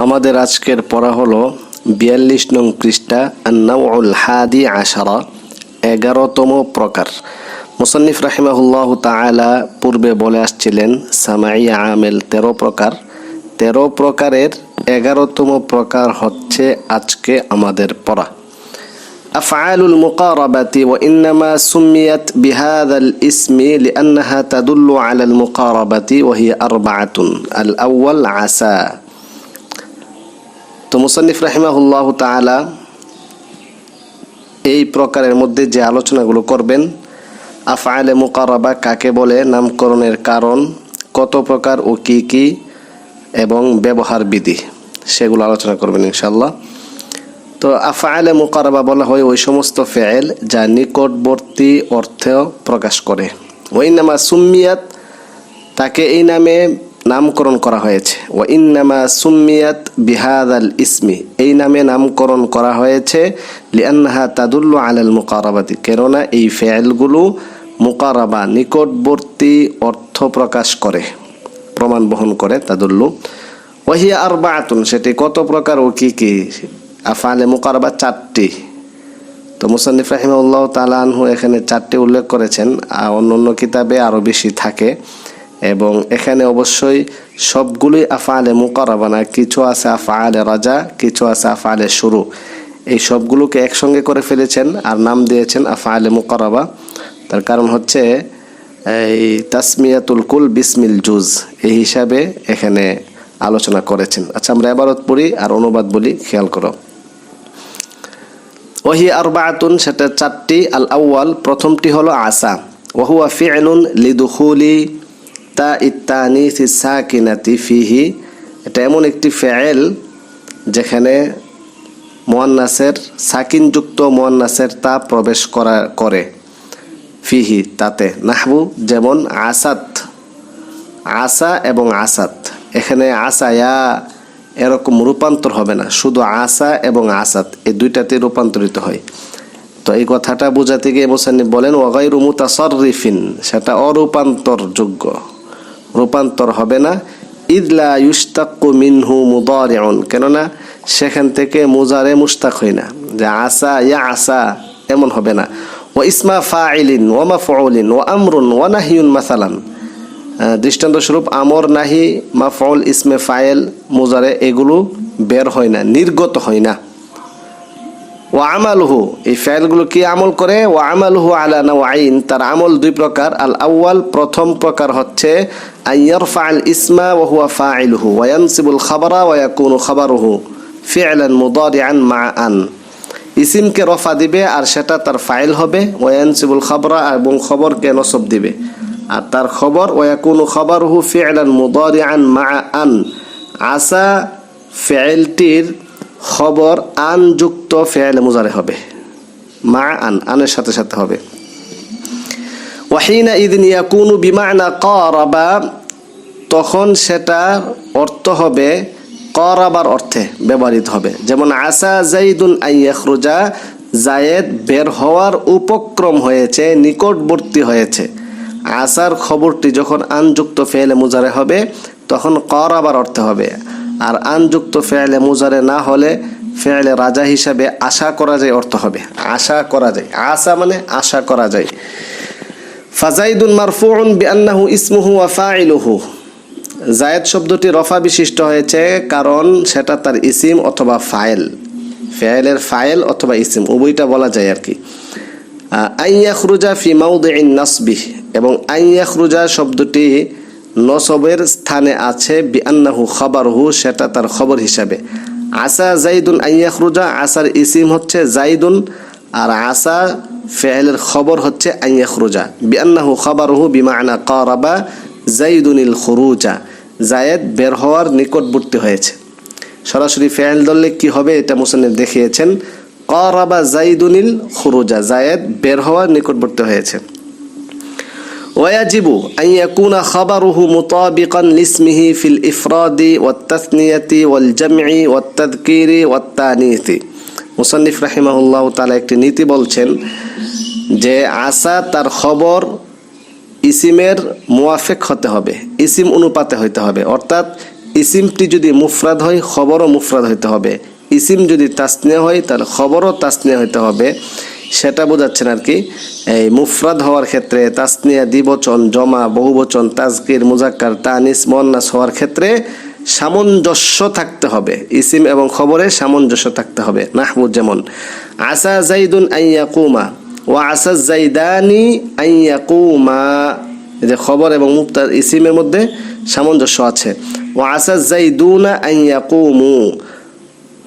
আমাদের আজকের পড়া হলো ৪২ নং পৃষ্ঠা আন-নাউউল হাদি আশারা, ১১তম প্রকার। মুসান্নিফ রাহিমাহুল্লাহু তাআলা পূর্বে বলে আসছিলেন সামাঈয়া আমেল ১৩ প্রকার। ১৩ প্রকারের ১১তম প্রকার হচ্ছে আজকে আমাদের পড়া। আফআলুল মুকারাবাতি ওয়া ইন্নামা সুম্মিয়াত বিহাযাল ইসমি লিআন্নাহা তাদুল্লু আলাল মুকারাবাতি ওয়া হিয়া আরবাআতুন। আল আউয়াল আসা। তো মুসান্নিফ রাহিমাহুল্লাহু তাআলা এই প্রকারের মধ্যে যে আলোচনাগুলো করবেন, আফআলে মুকারাবা কাকে বলে, নামকরণের কারণ, কত প্রকার ও কি কি, এবং ব্যবহার বিধি, সেগুলো আলোচনা করবেন ইনশাআল্লাহ। তো আফআলে মুকারাবা বলা হয় ওই সমস্ত ফেল যা নিকটবর্তী অর্থ প্রকাশ করে। ওয়াইন্নামা সুম্মিয়াত, তাকে এই নামে নামকরণ করা হয়েছে। ওয়া ইন্নামা সুম্মিয়াত বিহাযাল ইসমি, এই নামে নামকরণ করা হয়েছে লিআন্নাহা তাদুল্লু আলাল মুকারাবাতি, কেননা এই ফেলগুলো মুকারাবা নিকটবর্তী অর্থ প্রকাশ করে, প্রমাণ বহন করে। তাদুল্লু ওয়া হিয়া আরবাআতুন, সেটি কত প্রকার ও কি কি। আফআলে মুকারাবা ৪টি। তো মুসান্নিফ রাহিমাহুল্লাহু তাআলা আনহু এখানে ৪টি উল্লেখ করেছেন, আর অন্য কিতাবে আরো বেশি থাকে। এবং এখানে অবশ্যই সবগুলোই আফআলে মুকারাবা না, কিছু আছে আফআলে রাজা, কিছু আছে আফআলে শুরু। এই সবগুলোকে একসঙ্গে করে ফেলেছেন আর নাম দিয়েছেন আফআলে মুকারাবা। তার কারণ হচ্ছে এই তাসমিয়াতুল কুল বিসমিল জুজ, এই হিসাবে এখানে আলোচনা করেছেন। আচ্ছা, আমরা ইবারত পড়ি আর অনুবাদ বলি, খেয়াল করো। ওয়াহি আরবাআতুন, সেটা ৪টি। আল আউয়াল, প্রথমটি হলো আসা। ওয়া হুয়া ফি'লুন লিদুখুলি তা ইত্তানিসি সাকিনাতি ফিহি, এটা এমন একটি ফেল যেখানে মুয়ান্নাসের সাকিনযুক্ত মুয়ান্নাসের তা প্রবেশ করে ফিহি, তাতে। নাহবু, যেমন আসাত, আসা এবং আসাত। এখানে আসায়া এরকম রূপান্তর হবে না, শুধু আসা এবং আসাত এই দুইটাতে রূপান্তরিত হয়। তো এই কথাটা বোঝাতে গিয়ে মুসান্নিফ বলেন ওয়া গায়রু মুতাসাররিফিন, সেটা অরূপান্তরযোগ্য, রূপান্তর হবে না। ইদ লা ইউশতাক্কু মিনহু মুদারিউন, কেননা সেখান থেকে মুজারে মুশতাক হয় না, যে আসা ইয়া আসা এমন হবে না। ওয়া ইসমা ফাইলিন ওয়া মাফউলিন ওয়া আমরুন ওয়া নাহিয়ুন মাসালান, দৃষ্টান্ত স্বরূপ আমর, নাহি, মাফউল, ইসমে ফাইল, মুজারে, এগুলো বের হয় না, নির্গত হয় না। ওয়া আমালুহু, এই ফাইলগুলো কি আমল করে, ওয়া আমালুহু আলা নাওয়াইন, তার আমল দুই প্রকার। আল আউয়াল, প্রথম প্রকার হচ্ছে আইয়ারফাল ইসমা ওয়া হুয়া ফাইলুহু ওয়া ইয়ানসিবুল খাবারা ওয়া ইয়াকুনু খাবারুহু ফি'লান মুদারিআন মা'আন, ইসিমকে রফা দিবে আর সেটা তার ফাইল হবে। ওয়া ইয়ানসিবুল খাবরা, এবং খবরকে নসব দিবে আর তার খবর। ওয়া ইয়াকুনু খাবারুহু ফি'লান মুদারিআন মা'আন, আসা ফি'লটির খবর আন যুক্ত ফেলে মুজারে হবে, মা আন, আনের সাথে সাথে হবে। ওয়াহিনা ইদিন ইয়াকুনু বিমানা কারাবা, তখন সেটা অর্থ হবে কারাবার অর্থে ব্যবহৃত হবে। যেমন আসা যাইদুন আন ইয়াখরুজা, জায়েদ বের হওয়ার উপক্রম হয়েছে, নিকটবর্তী হয়েছে। আসার খবরটি যখন আনযুক্ত ফেলে মুজারে হবে তখন কারাবার অর্থে হবে। আর আনযুক্ত ফেলে মুজারে না হলে ফেলে রাজা হিসাবে আশা করা যায় অর্থ হবে, আশা করা যায়। আসা মানে আশা করা যায়। ফাজাইদুন মারফুউন বিআন্নাহু ইসমুহু ওয়া ফাইলুহু, জায়েদ শব্দটি রফা বিশিষ্ট হয়েছে কারণ সেটা তার ইসিম অথবা ফাইল, ফেলের ফাইল অথবা ইসিম উভয়টা বলা যায় আর কি। আন ইয়াখরুজা ফি মাওদিইন নাসবিহ, এবং আন ইয়াখরুজা শব্দটি নসবের স্থানে আছে বিআন্নাহু খাবারহু, সেটা তার খবর হিসাবে। আসা যাইদুন আন ইয়াখরুজা, আসার ইসিম হচ্ছে যাইদুন আর আসা ফেলের খবর হচ্ছে আন ইয়াখরুজা। বিআন্নাহু খাবারহু বিমানা কারাবা যাইদুনিল খুরুজা, জায়েদ বের হওয়ার নিকটবর্তী হয়েছে। সরাসরি ফেল ধরলে কি হবে এটা মুসান্নিফ দেখিয়েছেন, কারাবা যাইদুনিল খুরুজা, জায়েদ বের হওয়ার নিকটবর্তী হয়েছে। ওয়াজিবু আন ইয়াকুনা খাবারুহু মুতাবিকান লিসমিহি ফিল ইফরাদি ওয়াত তাসনিয়াতি ওয়াল জামঈ ওয়াত তাযকিরি ওয়াত তানীসি। মুসান্নিফ রাহিমাহুল্লাহু তাআলা একটি নীতি বলছেন যে আসা তার খবর ইসিমের মুয়াফিক হতে হবে, ইসিম অনুপাতে হতে হবে। অর্থাৎ ইসিমটি যদি মুফরাদ হয় খবরও মুফরাদ হইতে হবে, ইসিম যদি তাসনিয়া হয় তাহলে খবরও তাসনিয়া হইতে হবে। সেটা বোঝাচ্ছেন আর কি। এই মুফরাদ হওয়ার ক্ষেত্রে তাসনিয়া, দ্বিবচন, জমা, বহুবচন, তাজকির, মুজাক্কার, তানিস, মুয়ান্নাস হওয়ার ক্ষেত্রে সামঞ্জস্য থাকতে হবে, ইসিম এবং খবরে সামঞ্জস্য থাকতে হবে। নাহবু যেমন আসা জাইদুন আন ইয়াকুমা ওয়া আসা জাইদানি আন ইয়াকুমা, যে খবর এবং মুবতাদা ইসিমের মধ্যে সামঞ্জস্য আছে। ওয়া আসা জাইদুনা আন ইয়াকুমু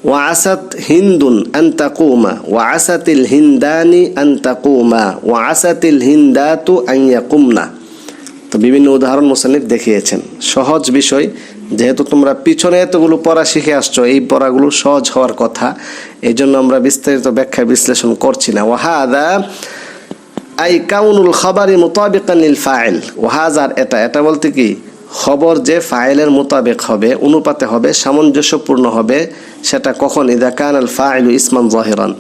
ওয়া আসাত হিন্দুন আন তাকুমা ওয়া আসাতিল হিন্দানি আন তাকুমা ওয়া আসাতিল হিন্দাতু আন ইয়াকুমনা। তো বিভিন্ন উদাহরণ মুসান্নিফ দেখিয়েছেন। সহজ বিষয়, যেহেতু তোমরা পিছনে এতগুলো পড়া শিখে আসছো, এই পড়াগুলো সহজ হওয়ার কথা, এই জন্য আমরা বিস্তারিত ব্যাখ্যা বিশ্লেষণ করছি না। ওয়াহাদা আই কাউনুল খাবারি মুতাবিকান লিল ফাইল। ওয়াহাজার এটা বলতে কি, খবর যে ফাইলের মোতাবেক হবে, অনুপাতে হবে, সামঞ্জস্যপূর্ণ হবে। সেটা কখন? ইদা কানাল ফাইলু ইসমান যাহিরান,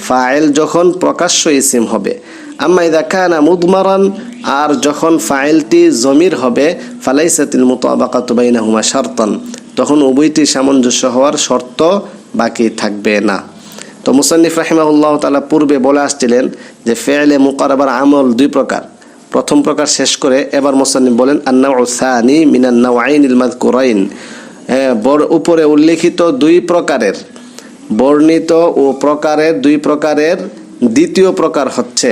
ফাইল যখন প্রকাশ্য ইসিম হবে। আম্মা ইদা কানা মুদমারান, আর যখন ফাইলটি জমির হবে, ফালাইসাতিল মুতাবাকাতু বাইনাহুমা শারতান, তখন উভয়টি সামঞ্জস্য হওয়ার শর্ত বাকি থাকবে না। তো মুসান্নিফ রাহিমাহুল্লাহ তাআলা পূর্বে বলে আসছিলেন যে ফেলে মুকারাবার আমল দুই প্রকার। প্রথম প্রকার শেষ করে এবার মুসান্নিফ বলেন আন-নাউ সানি মিনান নাওয়াইনিল মাযকুরাইন, উপরে উল্লেখিত দুই প্রকারের, বর্ণিত ও প্রকারের দুই প্রকারের দ্বিতীয় প্রকার হচ্ছে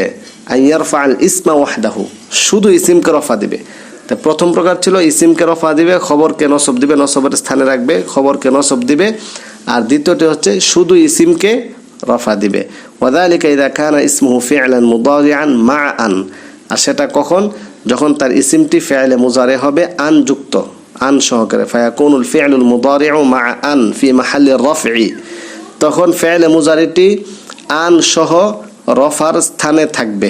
আইয়ারফাল ইসমা ওয়াহদাহু, শুধু ইসিমকে রফা দিবে। তো প্রথম প্রকার ছিল ইসিমকে রফা দিবে, খবরকে নসব দিবে, নসবের স্থানে রাখবে, খবরকে নসব দিবে। আর দ্বিতীয়টি হচ্ছে শুধু ইসিমকে রফা দিবে। ওয়াযালিকা ইযা কানা ইসমুহু ফি'লান মুদারিআন মা আন, আর সেটা কখন? যখন তার ইসিমটি ফি'লে মুজারি হবে আন যুক্ত, আন সহকারে। ফায়াকুনুল ফি'লুল মুদারিউ মা আন ফি মাহাল্লি রাফই, তখন ফি'লে মুজারিটি আন সহ রফার স্থানে থাকবে।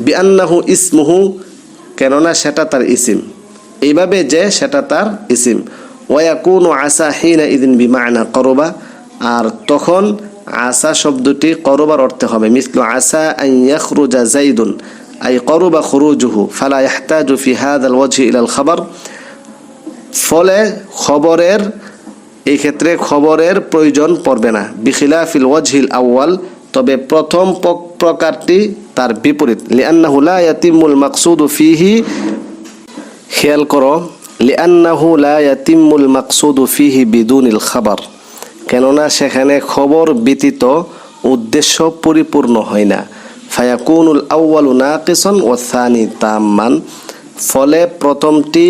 বিআন্নাহু ইসমুহু, কেননা সেটা তার ইসিম, এইভাবে যে সেটা তার ইসিম। ওয়ায়াকুনু আসা হিনা ইদিন বিমানা করবা, আর তখন আসা শব্দটি করবার অর্থে হবে। মিসলু আসা আন ইয়াখরুজা যাইদুন আই করবা খুরুজুহু ফালা ইয়াহতাজু ফি হাযাল ওয়াজহি ইলাল খাবার, ফলে খবরের এই ক্ষেত্রে খবরের প্রয়োজন পড়বে না। বিখিলাফিল ওয়াজহিল আউয়াল, তবে প্রথম প্রকারটি তার বিপরীত। লিআন্নাহু লা ইয়াতিমুল মাকসুদু ফিহি, খেয়াল করো, লিআন্নাহু লা ইয়াতিমুল মাকসুদু ফিহি বিদুনিল খাবার, কেননা সেখানে খবর ব্যতীত উদ্দেশ্য পরিপূর্ণ হয় না। ফায়াকুনুল আউয়ালু নাকিসান ওয়াস সানি তাম্মান, ফলে প্রথমটি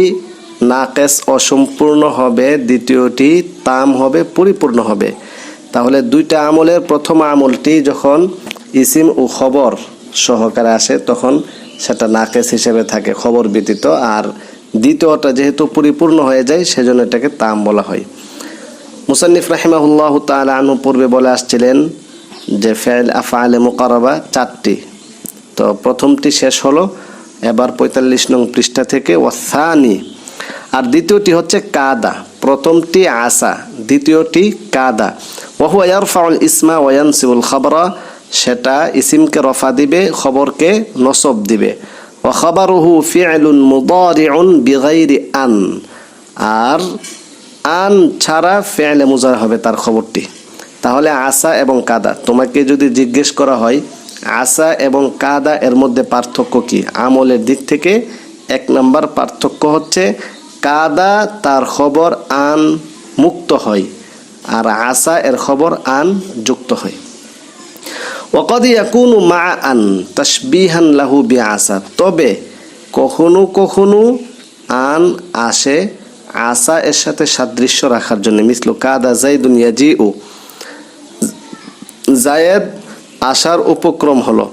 নাকেস অসম্পূর্ণ হবে, দ্বিতীয়টি তাম হবে, পরিপূর্ণ হবে। তাহলে দুইটা আমলের প্রথম আমলটি যখন ইসিম ও খবর সহকারে আসে তখন সেটা নাকেস হিসেবে থাকে খবর ব্যতীত, আর দ্বিতীয়টা যেহেতু পরিপূর্ণ হয়ে যায় সেজন্য এটাকে তাম বলা হয়। মুসান্নিফ রাহিমাহুল্লাহ তাআলা আনহু পূর্বে বলে আসছিলেন যে ফেল আফআলে মুকাররাবা চারটি, তো প্রথমটি শেষ হলো এবার 45 নং পৃষ্ঠা থেকে ওয়াসানি, আর দ্বিতীয়টি হচ্ছে কাদা। প্রথমটি আসা, দ্বিতীয়টি কাদা। ওয়াহুয়া ইয়ারফাউল ইসমা ওয়া ইয়ানসিবুল খাবরা, সেটা ইসিমকে রফা দিবে, খবরকে নসব দিবে। ওয়া খাবারুহু ফি'লুন মুদারিউন বিগাইরি আন, আর আন ছাড়া ফি'লে মুজারি হবে তার খবরটি। তাহলে আসা এবং কাদা, তোমাকে যদি জিজ্ঞেস করা হয় আসা এবং কাদা এর মধ্যে পার্থক্য কি, আমলের দিক থেকে 1 নম্বর পার্থক্য হচ্ছে কাদা তার খবর আন মুক্ত হয়, আর আসা এর খবর আন যুক্ত হয়। ওয়াকাদ ইয়াকুনু মা আন তাশবিহান লাহু বিআসা, তবে কখনো কখনো আন আসে আসা এর সাথে সাদৃশ্য রাখার জন্য। মিসলু কাদা যাইদুন ইয়াজিউ, জায়েদ আসার উপক্রম হলো।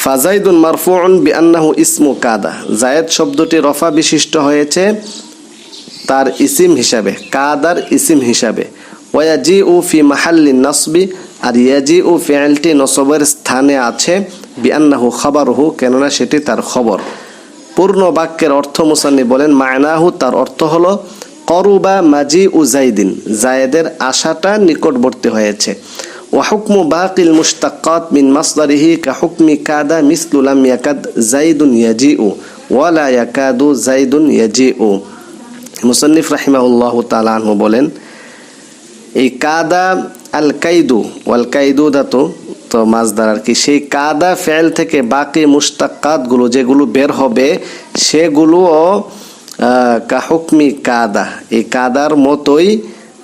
ফাজাইদুন মারফুউন বিআন্নাহু ইসমু কাদা, জায়েদ শব্দটি রফা বিশিষ্ট হয়েছে তার ইসিম হিসাবে, কাদার ইসিম হিসাবে। ওয়াজিউ ফি মাহাল্লি নাসবি, আর ইয়াজিউ ফি'লটি নসবের স্থানে আছে বিআন্নাহু খাবারুহু, কেননা সেটি তার খবর। পূর্ণ বাক্যের অর্থ মুসান্নিফ বলেন মায়নাহু, তার অর্থ হলো করুবা মাজিউ যাইদিন, জায়েদের আশাটা নিকটবর্তী হয়েছে। ওয়া হুকমু বাকিল মুশতাক্কাত মিন মাসদারিহি কা হুকমি কাদা মিসলু লাম ইয়াকাদ যাইদুন ইয়াজিউ ওয়া লা ইয়াকাদু যাইদুন ইয়াজিউ। মুসান্নিফ রাহিমাহুল্লাহু তাআলা আনহু বলেন, এই কাদা আল কাইদু ওয়াল কাইদু দাতু তো মাজদার আর কি, সেই কাদা ফেল থেকে বাকি মুশতাক্কাতগুলো যেগুলো বের হবে সেগুলোও কাহুকমি কাদা, এই কাদার মতোই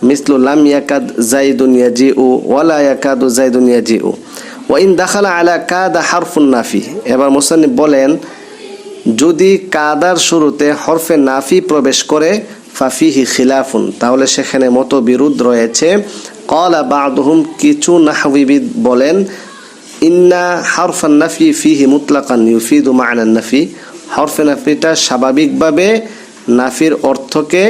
মিসলু লাম ইয়াকাদ জাইদুন ইয়াজিউ ওয়ালা ইয়াকাদু জাইদুন ইয়াজিউ ওয়া ইন দাখালা আলা কাদা হারফুন নাফি। এবার মুসান্নিফ বলেন, যদি কাদার শুরুতে হরফে নাফি প্রবেশ করে ফাফিহি খিলাফুন, তাহলে সেখানে মতবিরোধ রয়েছে। ক্বালা বা'দুহুম, কিছু নাহবিবিদ বলেন, ইন্না হারফান নাফি ফিহি মুতলাকান ইউফিদু মা'নান নাফি, হরফে নাফিটা স্বাভাবিকভাবে নাফির অর্থকে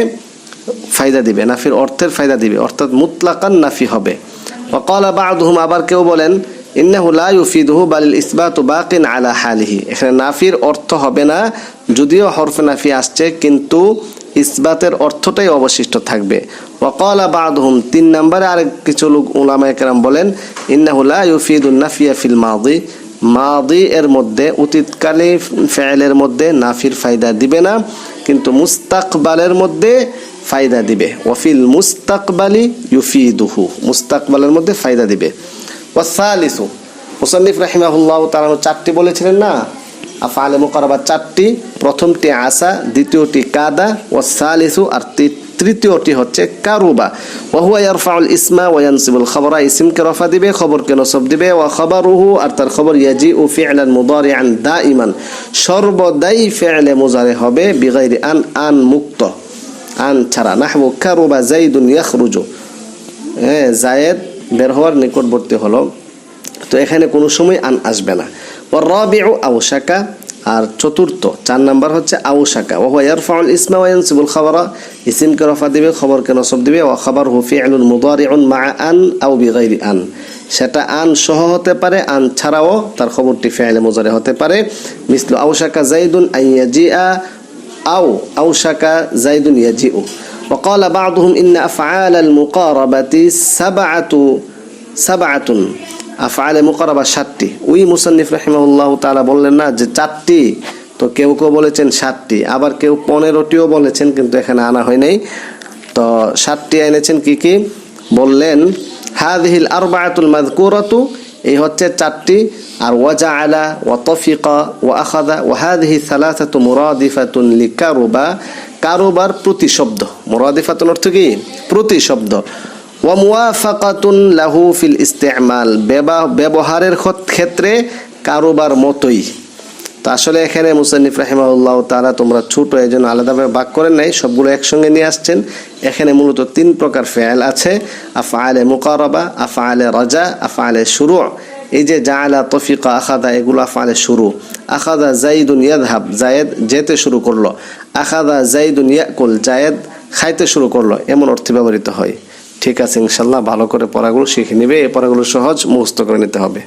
ফায়দা দিবে, নাফির অর্থের ফায়দা দিবে, অর্থাৎ মুতলাকান নাফি হবে। ওয়া ক্বালা বা'দুহুম, আবার কেউ বলেন, ইন্নাহু লা ইউফিদুহু বাল ইসবাতু বাকিন আলা হালিহি, এখানে নাফির অর্থ হবে না, যদিও হরফে নাফি আসছে কিন্তু ইসবাতের অর্থটাই অবশিষ্ট থাকবে। ওয়া ক্বালা বা'দুহুম, 3 নম্বরে আরেক কিছু লোক উলামায়ে কেরাম বলেন, ইন্নাহু লা ইউফিদুন নাফিয়া ফিল মাদি, মাদি এর মধ্যে অতীতকালী ফেলের মধ্যে নাফির ফায়দা দিবে না, কিন্তু মুস্তাকবালের মধ্যে ফায়দা দিবে। ওয়াফিল মুস্তাকবালি ইউফিদুহু, মুস্তাকবালের মধ্যে ফায়দা দিবে। ওয়াসালিসু, মুসান্নিফ রাহিমাহুল্লাহু তাআলা 4টি বলেছিলেন না, আফআলে মুকাররাবা 4টি, প্রথমটি আসা, দ্বিতীয়টি কাদা, ওয়াসালিসু আর তৃতীয়টি হচ্ছে কারুবা। ওয়া হুয়া ইয়ারফাউল ইসমা ওয়া ইয়ানসিবুল খাবরা, ইসমকে রফা দিবে, খবরকে নসব দিবে। ওয়া খাবারুহু, আর তার খবর ইয়াজিউ ফি'লান মুদারিআন দাইমান, সর্বদাই ফি'লে মুজারি হবে, বিগাইরি আন, আন মুক্ত, আন ছাড়া। নাহবু কারুবা যাইদুন ইয়াখরুজু, জায়েদ বের হওয়ার নিকটবর্তী হলো, তো এখানে কোনো সময় আন আসবে না। ওয়ার রাবিউ আওশাকা, আর চতুর্থ 4 নাম্বার হচ্ছে আওশাকা। ওয়া হুয়া ইয়ারফাউল ইসমা ওয়া ইয়ানসিবুল খাবরা, ইসমকে রফা দিবে, খবরকে নসব দিবে। ওয়া খাবারহু ফি'লুন মুদারিউন মা'a আন আও বিগাইরি আন, সেটা আন সহ হতে পারে, আন ছাড়াও তার খবরটি ফি'লে মুজারি হতে পারে। মিসলু আওশাকা যাইদুন আন ইয়াজিআ আও আওশাকা যাইদুন ইয়াজিউ। ওয়া ক্বালা বা'দুহুম ইন্না আফআলাল মুকারাবাতি সাবআতুন, আফআলে মুকাররাবা 7টি। ওই মুসান্নিফ রাহিমাহুল্লাহু তাআলা বললেন না যে 4টি, তো কেউ কেউ বলেছেন 7টি, আবার কেউ 15টিও বলেছেন, কিন্তু এখানে আনা হয় নাই। তো 7টি এনেছেন কি কি বললেন, হাযিহিল আরবাআতুল মাযকুরাতু, এই হচ্ছে 4টি, আর ওয়াজাআলা ওয়া তাফিকা ওয়া আখাযা ওয়া হাযিহি সালাসাতু মুরাদিফাতুন লিকারুবা, কারুবার প্রতিশব্দ, মুরাদিফাতুন অর্থ কি প্রতিশব্দ। ওয়া মুওয়াফাকাতুন লাহু ফিল ইস্তিমাল, ব্যবহারের ক্ষেত্রে কারুবার মতোই। তো আসলে এখানে মুসান্নিফ রাহিমাহুল্লাহু তাআলা, তোমরা ছোট এজন্য আলাদাভাবে ভাগ করেন নাই, সবগুলো একসঙ্গে নিয়ে আসছেন। এখানে মূলত 3 প্রকার ফেল আছে, আফআলে মুকাররাবা, আফআলে রাজা, আফআলে শুরু। এই যে জাআলা, তাফিকা, আখাযা, এগুলো আফআলে শুরু। আখাযা যাইদুন ইয়াযহাব, জায়েদ যেতে শুরু করলো। আখাযা যাইদুন ইয়াকুল, জায়েদ খাইতে শুরু করলো, এমন অর্থে ব্যবহৃত হয়। ঠিক আছে, ইনশাআল্লাহ ভালো করে পড়াগুলো শিখে নেবে, এই পড়াগুলো সহজ মুখস্থ করে নিতে হবে।